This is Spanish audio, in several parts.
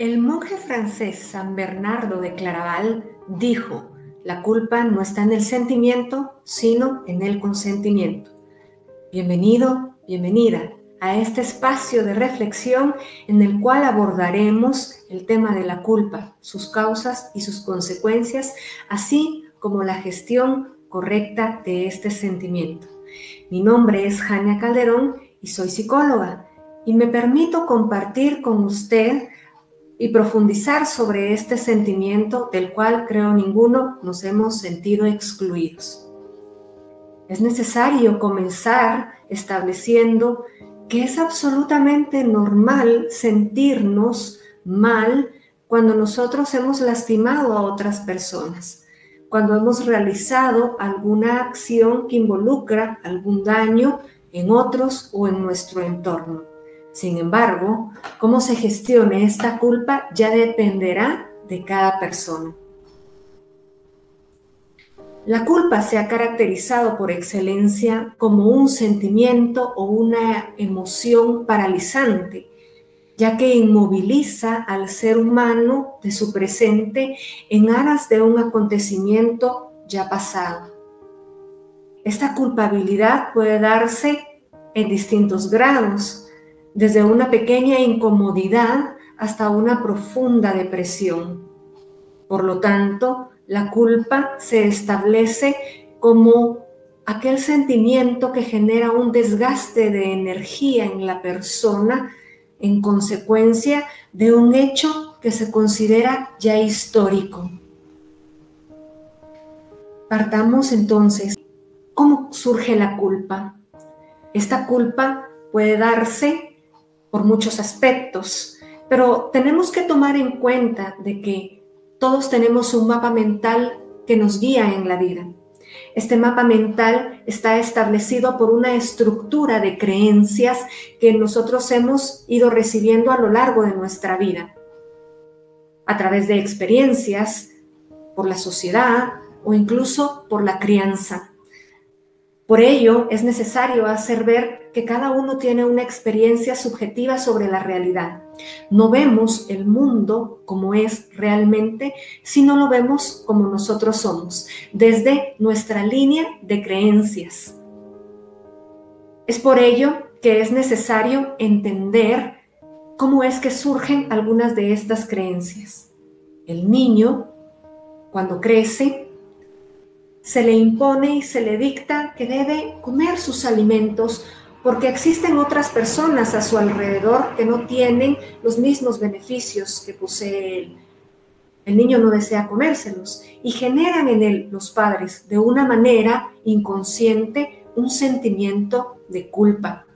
El monje francés San Bernardo de Claraval dijo: la culpa no está en el sentimiento, sino en el consentimiento. Bienvenido, bienvenida a este espacio de reflexión en el cual abordaremos el tema de la culpa, sus causas y sus consecuencias, así como la gestión correcta de este sentimiento. Mi nombre es Jania Calderón y soy psicóloga, y me permito compartir con usted y profundizar sobre este sentimiento del cual creo ninguno nos hemos sentido excluidos. Es necesario comenzar estableciendo que es absolutamente normal sentirnos mal cuando nosotros hemos lastimado a otras personas, cuando hemos realizado alguna acción que involucra algún daño en otros o en nuestro entorno. Sin embargo, cómo se gestione esta culpa ya dependerá de cada persona. La culpa se ha caracterizado por excelencia como un sentimiento o una emoción paralizante, ya que inmoviliza al ser humano de su presente en aras de un acontecimiento ya pasado. Esta culpabilidad puede darse en distintos grados, desde una pequeña incomodidad hasta una profunda depresión. Por lo tanto, la culpa se establece como aquel sentimiento que genera un desgaste de energía en la persona en consecuencia de un hecho que se considera ya histórico. Partamos entonces. ¿Cómo surge la culpa? Esta culpa puede darse por muchos aspectos, pero tenemos que tomar en cuenta de que todos tenemos un mapa mental que nos guía en la vida. Este mapa mental está establecido por una estructura de creencias que nosotros hemos ido recibiendo a lo largo de nuestra vida, a través de experiencias, por la sociedad o incluso por la crianza. Por ello, es necesario hacer ver que cada uno tiene una experiencia subjetiva sobre la realidad. No vemos el mundo como es realmente, sino lo vemos como nosotros somos, desde nuestra línea de creencias. Es por ello que es necesario entender cómo es que surgen algunas de estas creencias. El niño, cuando crece, se le impone y se le dicta que debe comer sus alimentos porque existen otras personas a su alrededor que no tienen los mismos beneficios que posee él. El niño no desea comérselos y generan en él, los padres, de una manera inconsciente, un sentimiento de culpa.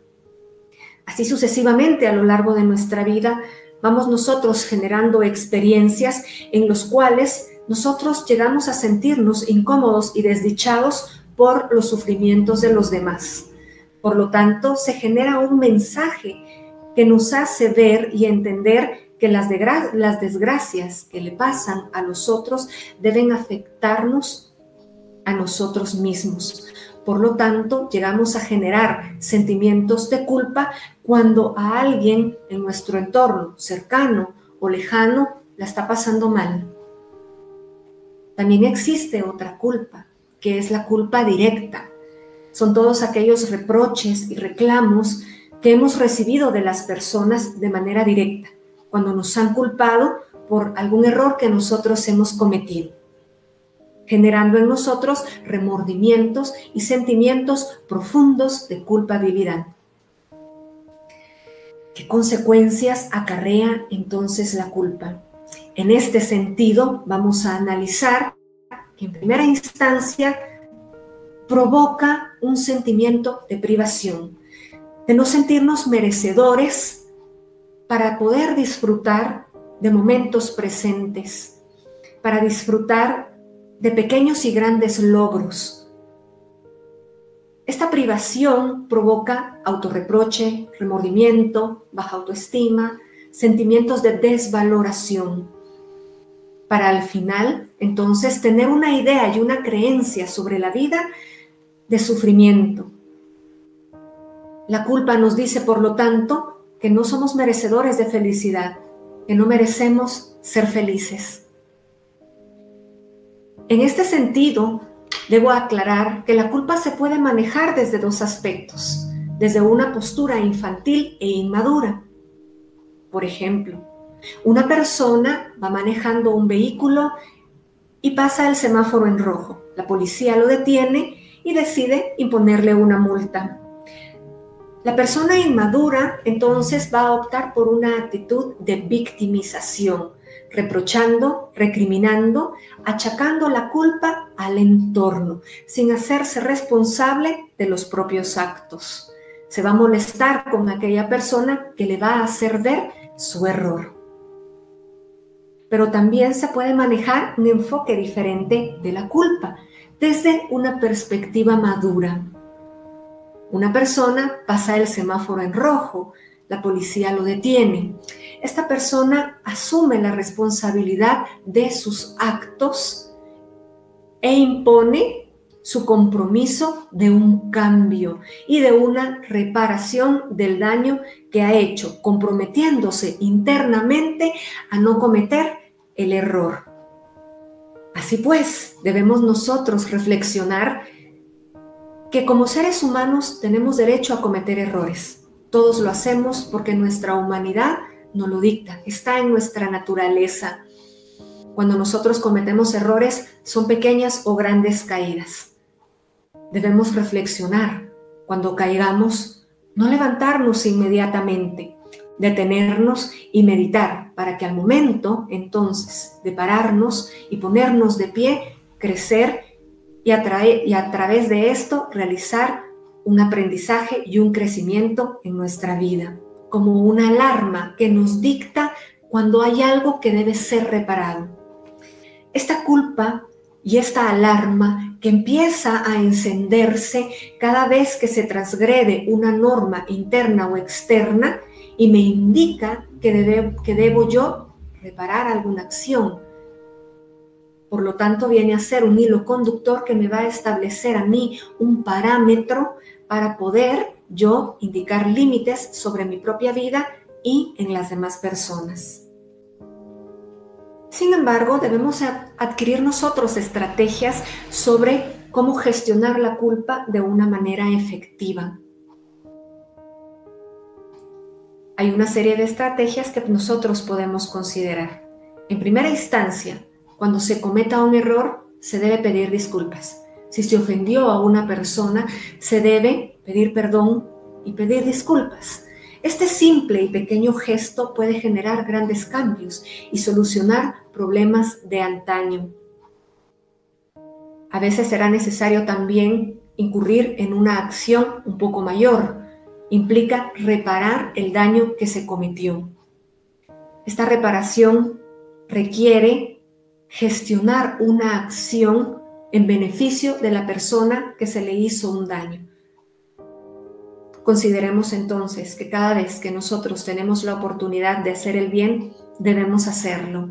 Así sucesivamente a lo largo de nuestra vida vamos nosotros generando experiencias en las cuales nosotros llegamos a sentirnos incómodos y desdichados por los sufrimientos de los demás. Por lo tanto, se genera un mensaje que nos hace ver y entender que las desgracias que le pasan a los otros deben afectarnos a nosotros mismos. Por lo tanto, llegamos a generar sentimientos de culpa cuando a alguien en nuestro entorno, cercano o lejano, la está pasando mal. También existe otra culpa, que es la culpa directa. Son todos aquellos reproches y reclamos que hemos recibido de las personas de manera directa, cuando nos han culpado por algún error que nosotros hemos cometido, generando en nosotros remordimientos y sentimientos profundos de culpabilidad. ¿Qué consecuencias acarrea entonces la culpa? En este sentido, vamos a analizar que en primera instancia provoca un sentimiento de privación, de no sentirnos merecedores para poder disfrutar de momentos presentes, para disfrutar de pequeños y grandes logros. Esta privación provoca autorreproche, remordimiento, baja autoestima, sentimientos de desvaloración, para al final, entonces, tener una idea y una creencia sobre la vida de sufrimiento. La culpa nos dice, por lo tanto, que no somos merecedores de felicidad, que no merecemos ser felices. En este sentido, debo aclarar que la culpa se puede manejar desde dos aspectos, desde una postura infantil e inmadura. Por ejemplo, una persona va manejando un vehículo y pasa el semáforo en rojo. La policía lo detiene y decide imponerle una multa. La persona inmadura entonces va a optar por una actitud de victimización, reprochando, recriminando, achacando la culpa al entorno, sin hacerse responsable de los propios actos. Se va a molestar con aquella persona que le va a hacer ver su error. Pero también se puede manejar un enfoque diferente de la culpa, desde una perspectiva madura. Una persona pasa el semáforo en rojo, la policía lo detiene. Esta persona asume la responsabilidad de sus actos e impone su compromiso de un cambio y de una reparación del daño que ha hecho, comprometiéndose internamente a no cometer el error. Así pues, debemos nosotros reflexionar que como seres humanos tenemos derecho a cometer errores. Todos lo hacemos porque nuestra humanidad nos lo dicta, está en nuestra naturaleza. Cuando nosotros cometemos errores, son pequeñas o grandes caídas. Debemos reflexionar. Cuando caigamos, no levantarnos inmediatamente, detenernos y meditar para que al momento, entonces, de pararnos y ponernos de pie, crecer y a través de esto realizar un aprendizaje y un crecimiento en nuestra vida, como una alarma que nos dicta cuando hay algo que debe ser reparado. Esta culpa y esta alarma que empieza a encenderse cada vez que se transgrede una norma interna o externa y me indica que debo yo reparar alguna acción. Por lo tanto, viene a ser un hilo conductor que me va a establecer a mí un parámetro para poder yo indicar límites sobre mi propia vida y en las demás personas. Sin embargo, debemos adquirir nosotros estrategias sobre cómo gestionar la culpa de una manera efectiva. Hay una serie de estrategias que nosotros podemos considerar. En primera instancia, cuando se cometa un error, se debe pedir disculpas. Si se ofendió a una persona, se debe pedir perdón y pedir disculpas. Este simple y pequeño gesto puede generar grandes cambios y solucionar problemas de antaño. A veces será necesario también incurrir en una acción un poco mayor. Implica reparar el daño que se cometió. Esta reparación requiere gestionar una acción en beneficio de la persona que se le hizo un daño. Consideremos entonces que cada vez que nosotros tenemos la oportunidad de hacer el bien, debemos hacerlo.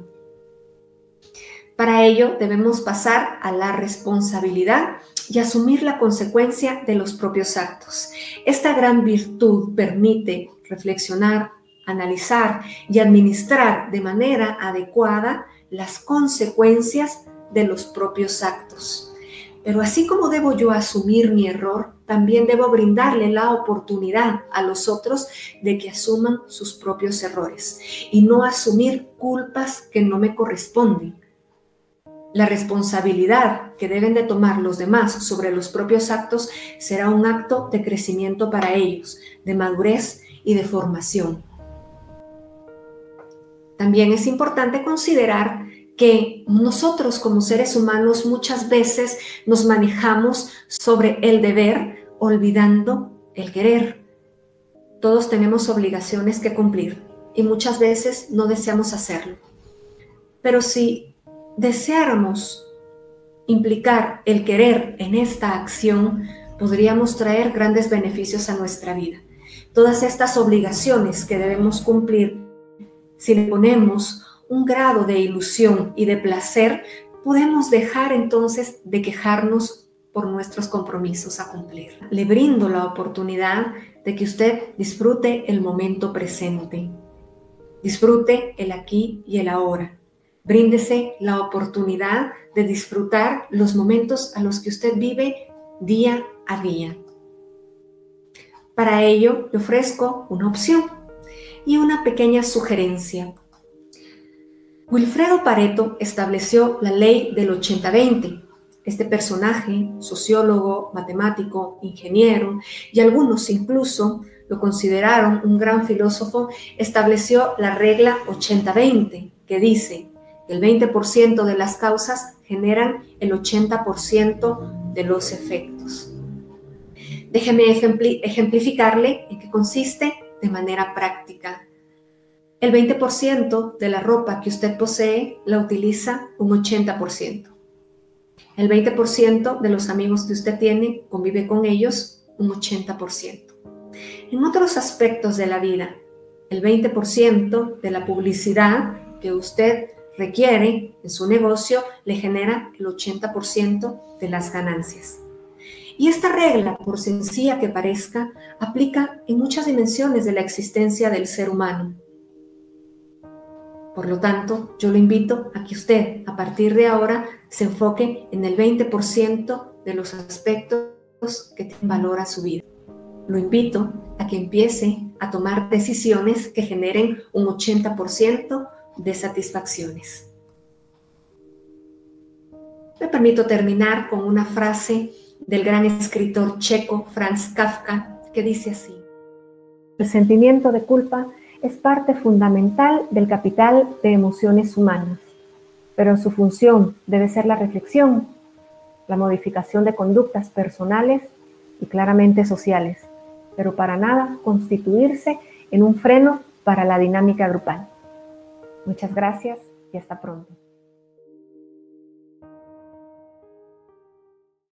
Para ello debemos pasar a la responsabilidad y asumir la consecuencia de los propios actos. Esta gran virtud permite reflexionar, analizar y administrar de manera adecuada las consecuencias de los propios actos. Pero así como debo yo asumir mi error, también debo brindarle la oportunidad a los otros de que asuman sus propios errores y no asumir culpas que no me corresponden. La responsabilidad que deben de tomar los demás sobre los propios actos será un acto de crecimiento para ellos, de madurez y de formación. También es importante considerar que nosotros como seres humanos muchas veces nos manejamos sobre el deber, olvidando el querer. Todos tenemos obligaciones que cumplir y muchas veces no deseamos hacerlo. Pero si deseáramos implicar el querer en esta acción, podríamos traer grandes beneficios a nuestra vida. Todas estas obligaciones que debemos cumplir, si le ponemos un grado de ilusión y de placer, podemos dejar entonces de quejarnos por nuestros compromisos a cumplir. Le brindo la oportunidad de que usted disfrute el momento presente. Disfrute el aquí y el ahora. Bríndese la oportunidad de disfrutar los momentos a los que usted vive día a día. Para ello, le ofrezco una opción y una pequeña sugerencia. Wilfredo Pareto estableció la ley del 80-20. Este personaje, sociólogo, matemático, ingeniero y algunos incluso lo consideraron un gran filósofo, estableció la regla 80-20, que dice que el 20% de las causas generan el 80% de los efectos. Déjeme ejemplificarle en qué consiste de manera práctica. El 20% de la ropa que usted posee la utiliza un 80%. El 20% de los amigos que usted tiene, convive con ellos un 80%. En otros aspectos de la vida, el 20% de la publicidad que usted requiere en su negocio le genera el 80% de las ganancias. Y esta regla, por sencilla que parezca, aplica en muchas dimensiones de la existencia del ser humano. Por lo tanto, yo lo invito a que usted, a partir de ahora, se enfoque en el 20% de los aspectos que tienen valor a su vida. Lo invito a que empiece a tomar decisiones que generen un 80% de satisfacciones. Me permito terminar con una frase del gran escritor checo Franz Kafka, que dice así: el sentimiento de culpa es parte fundamental del capital de emociones humanas, pero su función debe ser la reflexión, la modificación de conductas personales y claramente sociales, pero para nada constituirse en un freno para la dinámica grupal. Muchas gracias y hasta pronto.